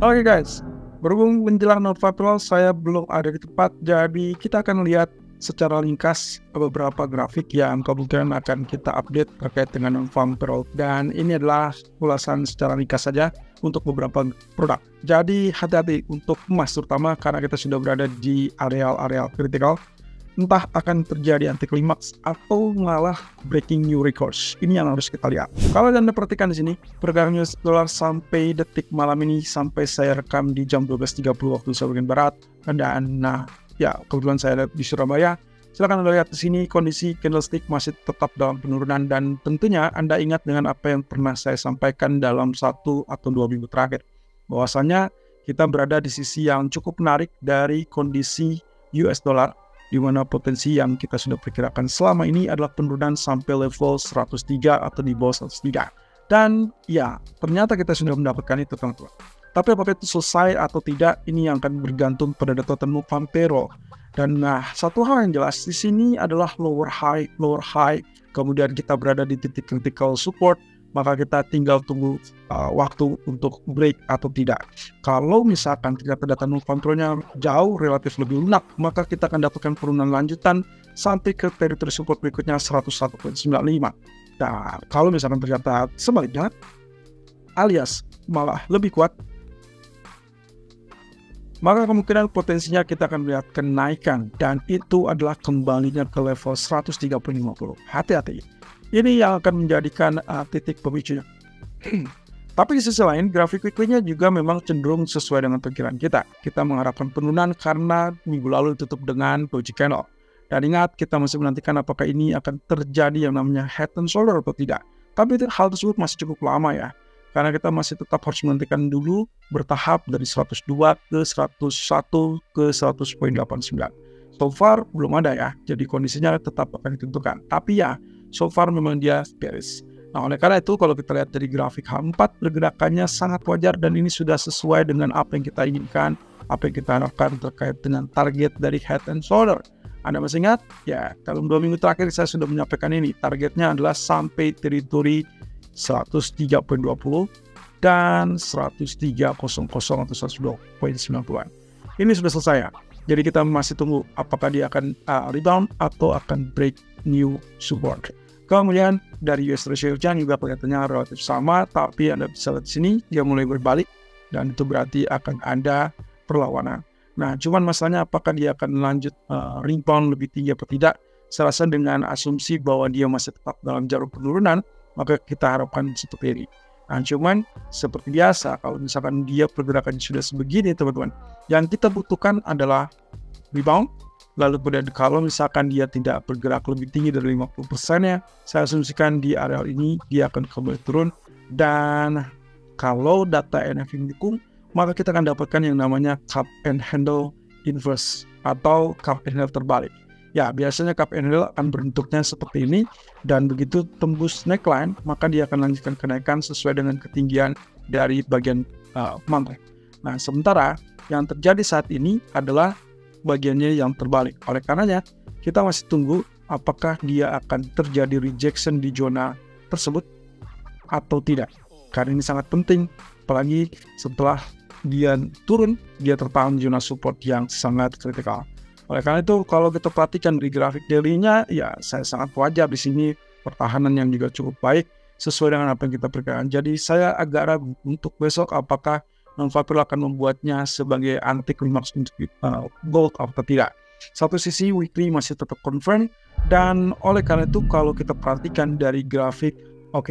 Oke guys, berhubung menjelang non-viral saya belum ada di tempat, jadi kita akan lihat secara ringkas beberapa grafik yang kemungkinan akan kita update terkait dengan non-viral. Dan ini adalah ulasan secara ringkas saja untuk beberapa produk. Jadi hati-hati untuk emas terutama karena kita sudah berada di areal-areal kritikal. Entah akan terjadi anti klimaks atau malah breaking new records. Ini yang harus kita lihat. Kalau Anda perhatikan di sini, pergerakan US dollar sampai detik malam ini, sampai saya rekam di jam 12.30 waktu Indonesia bagian Barat. Dan kebetulan saya ada di Surabaya. Silakan Anda lihat di sini kondisi candlestick masih tetap dalam penurunan, dan tentunya Anda ingat dengan apa yang pernah saya sampaikan dalam 1 atau 2 minggu terakhir. Bahwasanya kita berada di sisi yang cukup menarik dari kondisi US dollar, di mana potensi yang kita sudah perkirakan selama ini adalah penurunan sampai level 103 atau di bawah 103. Dan ya, ternyata kita sudah mendapatkan itu teman-teman. Tapi apakah itu selesai atau tidak, ini yang akan bergantung pada data temu payroll. Dan satu hal yang jelas di sini adalah lower high, kemudian kita berada di titik critical support, maka kita tinggal tunggu waktu untuk break atau tidak. Kalau misalkan ternyata data non-controlnya jauh relatif lebih lunak, maka kita akan dapatkan penurunan lanjutan sampai ke teritori support berikutnya 101.95. Nah, kalau misalkan ternyata sebaliknya, alias malah lebih kuat, maka kemungkinan potensinya kita akan melihat kenaikan, dan itu adalah kembalinya ke level 130.50. Hati-hati. Ini yang akan menjadikan titik pemicunya. Tapi di sisi lain, grafik weekly-nya juga memang cenderung sesuai dengan perkiraan kita. Kita mengharapkan penurunan karena minggu lalu ditutup dengan doji candle. Dan ingat, kita masih menantikan apakah ini akan terjadi yang namanya head and shoulder atau tidak. Tapi hal tersebut masih cukup lama ya. Karena kita masih tetap harus menantikan dulu bertahap dari 102 ke 101 ke 100.89. So far belum ada ya, jadi kondisinya tetap akan ditentukan. Tapi ya, so far memang dia bearish. Nah, oleh karena itu kalau kita lihat dari grafik H4, pergerakannya sangat wajar dan ini sudah sesuai dengan apa yang kita inginkan, apa yang kita harapkan terkait dengan target dari head and shoulder. Anda masih ingat? Ya, dalam 2 minggu terakhir saya sudah menyampaikan ini. Targetnya adalah sampai teritori 103.20 dan 103.00 atau 102.90-an. Ini sudah selesai ya. Jadi kita masih tunggu apakah dia akan rebound atau akan break new support. Kemudian dari US Treasury juga kelihatannya relatif sama, tapi Anda bisa lihat di sini dia mulai berbalik dan itu berarti akan ada perlawanan. Nah, cuman masalahnya apakah dia akan lanjut rebound lebih tinggi atau tidak? Saya rasa dengan asumsi bahwa dia masih tetap dalam jalur penurunan, maka kita harapkan seperti ini. Nah, cuman seperti biasa kalau misalkan dia pergerakannya sudah sebegini teman-teman, yang kita butuhkan adalah rebound. Lalu kemudian kalau misalkan dia tidak bergerak lebih tinggi dari 50%-nya, saya asumsikan di areal ini dia akan kembali turun. Dan kalau data NFI mendukung, maka kita akan dapatkan yang namanya cup and handle inverse atau cup and handle terbalik. Ya, biasanya cup and handle akan bentuknya seperti ini, dan begitu tembus neckline, maka dia akan lanjutkan kenaikan sesuai dengan ketinggian dari bagian mantle. Nah, sementara yang terjadi saat ini adalah bagiannya yang terbalik. Oleh karenanya, kita masih tunggu apakah dia akan terjadi rejection di zona tersebut atau tidak. Karena ini sangat penting, apalagi setelah dia turun, dia tertahan di zona support yang sangat kritikal. Oleh karena itu, kalau kita perhatikan di grafik daily-nya, ya saya sangat wajar di sini pertahanan yang juga cukup baik sesuai dengan apa yang kita perkirakan. Jadi saya agak ragu untuk besok apakah non-viral akan membuatnya sebagai anti klimaks untuk gold atau tidak. Satu sisi weekly masih tetap confirm, dan oleh karena itu kalau kita perhatikan dari grafik,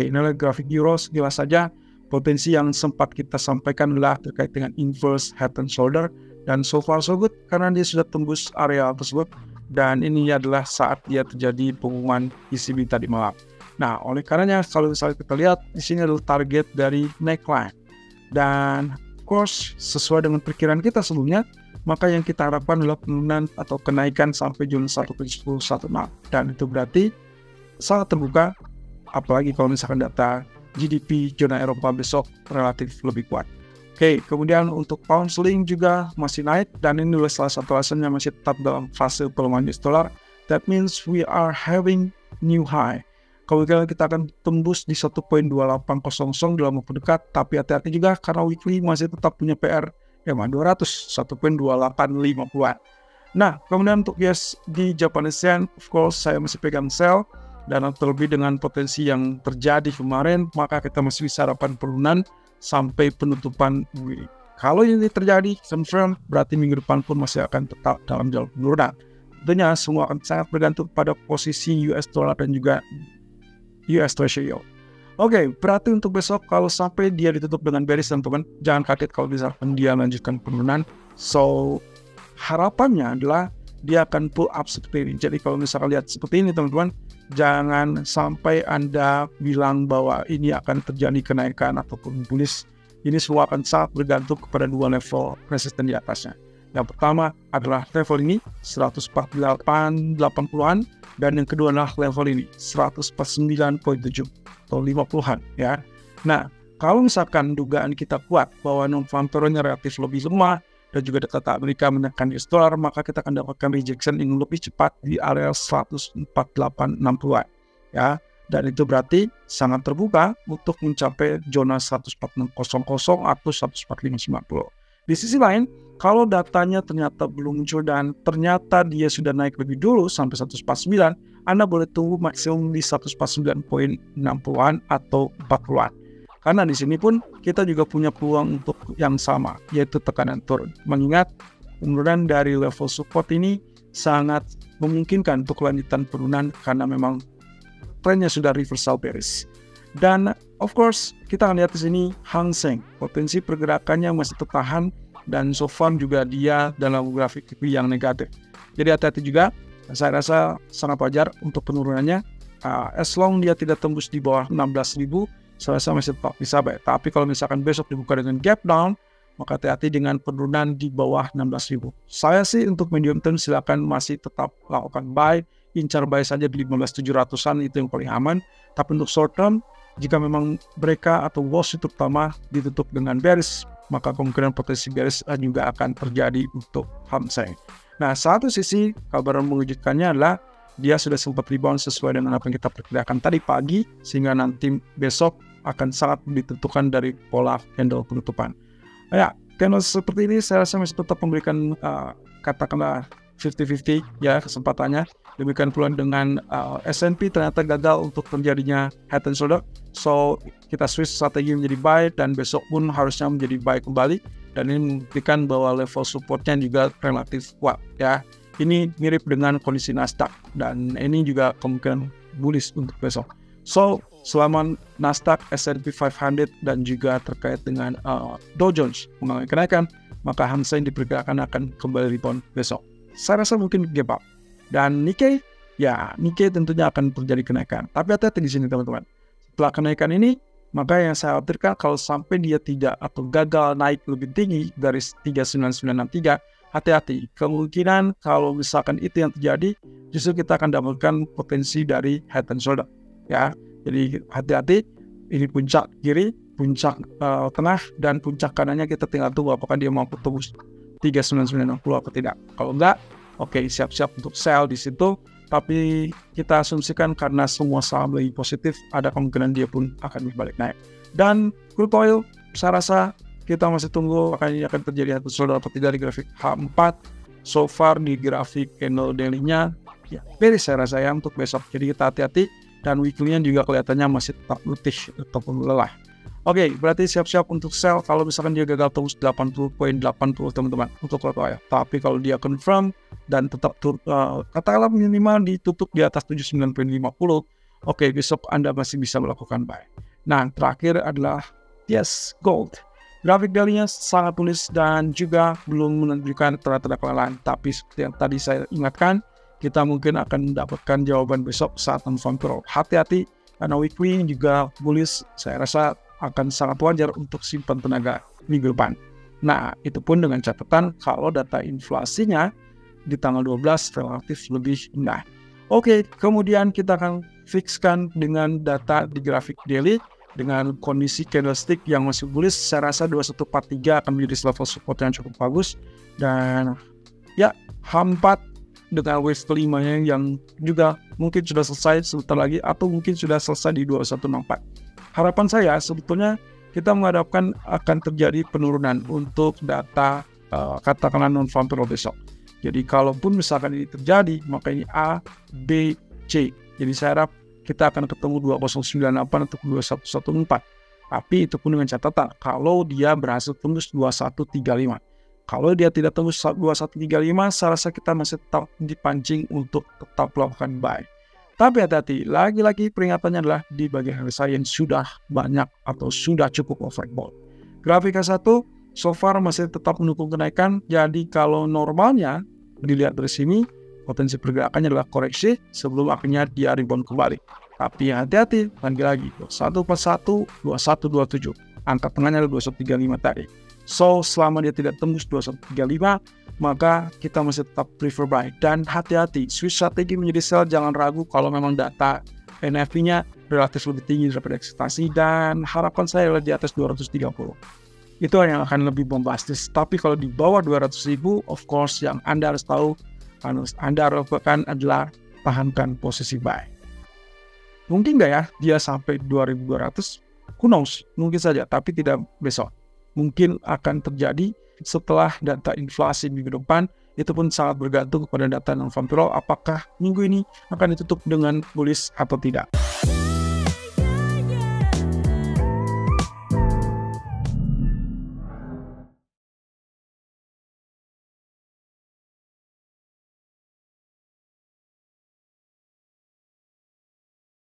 ini adalah grafik euro, jelas saja potensi yang sempat kita sampaikan adalah terkait dengan inverse head and shoulder, dan so far so good karena dia sudah tembus area tersebut, dan ini adalah saat dia terjadi pengumuman ECB tadi malam. Nah, oleh karenanya kalau misalnya kita lihat di sini adalah target dari neckline, dan of course, sesuai dengan perkiraan kita sebelumnya, maka yang kita harapkan adalah penurunan atau kenaikan sampai zona 1.1016. Dan itu berarti sangat terbuka, apalagi kalau misalkan data GDP zona Eropa besok relatif lebih kuat. Kemudian untuk pound sterling juga masih naik, dan ini adalah salah satu alasannya masih tetap dalam fase pelemahan US dollar. That means we are having new high. kemungkinan kita akan tembus di 1.2800 dalam waktu dekat, tapi hati-hati juga karena weekly masih tetap punya PR EMA 200 1.2850-an. Nah, kemudian untuk yes di Japanese Yen, of course saya masih pegang sell, dan terlebih dengan potensi yang terjadi kemarin, maka kita masih bisa harapan penurunan sampai penutupan week. Kalau ini terjadi confirm, berarti minggu depan pun masih akan tetap dalam jalur penurunan. Tentunya semua akan sangat bergantung pada posisi US dollar dan juga US Treasury. Oke, berarti untuk besok kalau sampai dia ditutup dengan bearish, teman-teman, jangan kaget kalau misalkan dia lanjutkan penurunan. So harapannya adalah dia akan pull up seperti ini. Jadi kalau misalkan lihat seperti ini, teman-teman, jangan sampai Anda bilang bahwa ini akan terjadi kenaikan ataupun bullish. Ini semua akan sangat bergantung kepada dua level resisten di atasnya. Yang pertama adalah level ini 148.80-an, dan yang kedua adalah level ini 149.7 atau 50-an ya. Nah, kalau misalkan dugaan kita kuat bahwa non-farm payroll-nya relatif lebih lemah dan juga data Amerika menekan US dollar, maka kita akan dapatkan rejection yang lebih cepat di area 148.60-an ya. Dan itu berarti sangat terbuka untuk mencapai zona 146.00 atau 145.90. Di sisi lain, kalau datanya ternyata belum muncul dan ternyata dia sudah naik lebih dulu sampai 149, Anda boleh tunggu maksimum di 149.60-an atau 40-an. Karena di sini pun kita juga punya peluang untuk yang sama, yaitu tekanan turun. Mengingat penurunan dari level support ini sangat memungkinkan untuk kelanjutan penurunan karena memang trennya sudah reversal bearish. Dan of course kita akan lihat di sini Hang Seng, potensi pergerakannya masih tertahan dan so far juga dia dalam grafik yang negatif. Jadi hati-hati juga, saya rasa sangat wajar untuk penurunannya. As long dia tidak tembus di bawah 16.000, saya rasa masih tetap bisa baik. Tapi kalau misalkan besok dibuka dengan gap down, maka hati-hati dengan penurunan di bawah 16.000. Saya sih untuk medium term silakan masih tetap lakukan buy, incar buy saja di 15.700-an, itu yang paling aman. Tapi untuk short term, jika memang mereka atau Wall Street terutama ditutup dengan bearish, maka kemungkinan potensi bearish juga akan terjadi untuk Hang Seng. Nah, satu sisi kabar mengejutkannya adalah dia sudah sempat rebound sesuai dengan apa yang kita perkirakan tadi pagi, sehingga nanti besok akan sangat ditentukan dari pola candle penutupan. Ya, candle seperti ini saya rasa masih tetap memberikan katakanlah 50-50 ya kesempatannya. Demikian pula dengan S&P ternyata gagal untuk terjadinya head and shoulder. So kita switch strategi menjadi buy, dan besok pun harusnya menjadi buy kembali. Dan ini membuktikan bahwa level supportnya juga relatif kuat ya. Ini mirip dengan kondisi Nasdaq, dan ini juga kemungkinan bullish untuk besok. So selama Nasdaq, S&P 500 dan juga terkait dengan Dow Jones mengalami kenaikan, maka Hang Seng diperkirakan akan kembali rebound besok. Saya rasa mungkin gap up. Dan Nikkei, ya Nikkei tentunya akan terjadi kenaikan. Tapi hati-hati di sini teman-teman. Setelah kenaikan ini, maka yang saya khawatirkan kalau sampai dia tidak atau gagal naik lebih tinggi dari 39963, hati-hati. Kemungkinan kalau misalkan itu yang terjadi, justru kita akan dapatkan potensi dari head and shoulder. Ya, jadi hati-hati. Ini puncak kiri, puncak tengah, dan puncak kanannya kita tinggal tunggu apakah dia mampu tembus 39960 atau tidak. Kalau enggak, oke, siap-siap untuk sell di situ. Tapi kita asumsikan karena semua saham lagi positif, ada kemungkinan dia pun akan berbalik naik. Dan crude oil, saya rasa kita masih tunggu apakah ini akan terjadi atau shoulder atau tidak di grafik H4. So far di grafik candle daily-nya, ya bearish saya rasa ya untuk besok. Jadi kita hati-hati, dan weekly-nya juga kelihatannya masih tetap letih ataupun lelah. Oke, berarti siap-siap untuk sell kalau misalkan dia gagal tembus 80.80 teman-teman untuk crude oil. Tapi kalau dia confirm dan tetap katakanlah minimal ditutup di atas 79.50, oke, besok Anda masih bisa melakukan buy. Nah, terakhir adalah yes, gold. Grafik daily-nya sangat tulis dan juga belum menunjukkan tanda-tanda kelelahan. Tapi seperti yang tadi saya ingatkan, kita mungkin akan mendapatkan jawaban besok saat non-farm payroll. Hati-hati karena weekly juga bullish, saya rasa akan sangat wajar untuk simpan tenaga minggu depan. Nah, itu pun dengan catatan kalau data inflasinya di tanggal 12 relatif lebih rendah. Oke, kemudian kita akan fixkan dengan data di grafik daily dengan kondisi candlestick yang masih bullish. Saya rasa 2143 akan menjadi level support yang cukup bagus. Dan ya, H4 dengan wave kelimanya yang juga mungkin sudah selesai sebentar lagi atau mungkin sudah selesai di 2164. Harapan saya sebetulnya kita menghadapkan akan terjadi penurunan untuk data katakanlah non-farm payroll besok. Jadi kalaupun misalkan ini terjadi, maka ini A, B, C. Jadi saya harap kita akan ketemu 2098 atau 2114. Tapi itu pun dengan catatan kalau dia berhasil tembus 2135. Kalau dia tidak tembus 2135, saya rasa kita masih tetap dipancing untuk tetap melakukan buy. Tapi hati-hati, lagi-lagi peringatannya adalah di bagian harga yang sudah banyak atau sudah cukup overbought. Grafik H1 so far masih tetap mendukung kenaikan, jadi kalau normalnya dilihat dari sini, potensi pergerakannya adalah koreksi sebelum akhirnya dia rebound kembali. Tapi hati-hati, lagi-lagi 2141, 2127, angka tengahnya adalah 2135 tadi. So, selama dia tidak tembus 2135, maka kita masih tetap prefer buy. Dan hati-hati, switch strategi menjadi sell, jangan ragu kalau memang data NFP-nya relatif lebih tinggi daripada ekspektasi, dan harapan saya adalah di atas 230. Itu yang akan lebih bombastis. Tapi kalau di bawah 200.000, of course yang Anda harus tahu, Anda lakukan adalah tahankan posisi buy. Mungkin nggak ya dia sampai 2200? Who knows? Mungkin saja, tapi tidak besok. Mungkin akan terjadi setelah data inflasi minggu depan. Itu pun sangat bergantung kepada data non-farm payroll, apakah minggu ini akan ditutup dengan bullish atau tidak.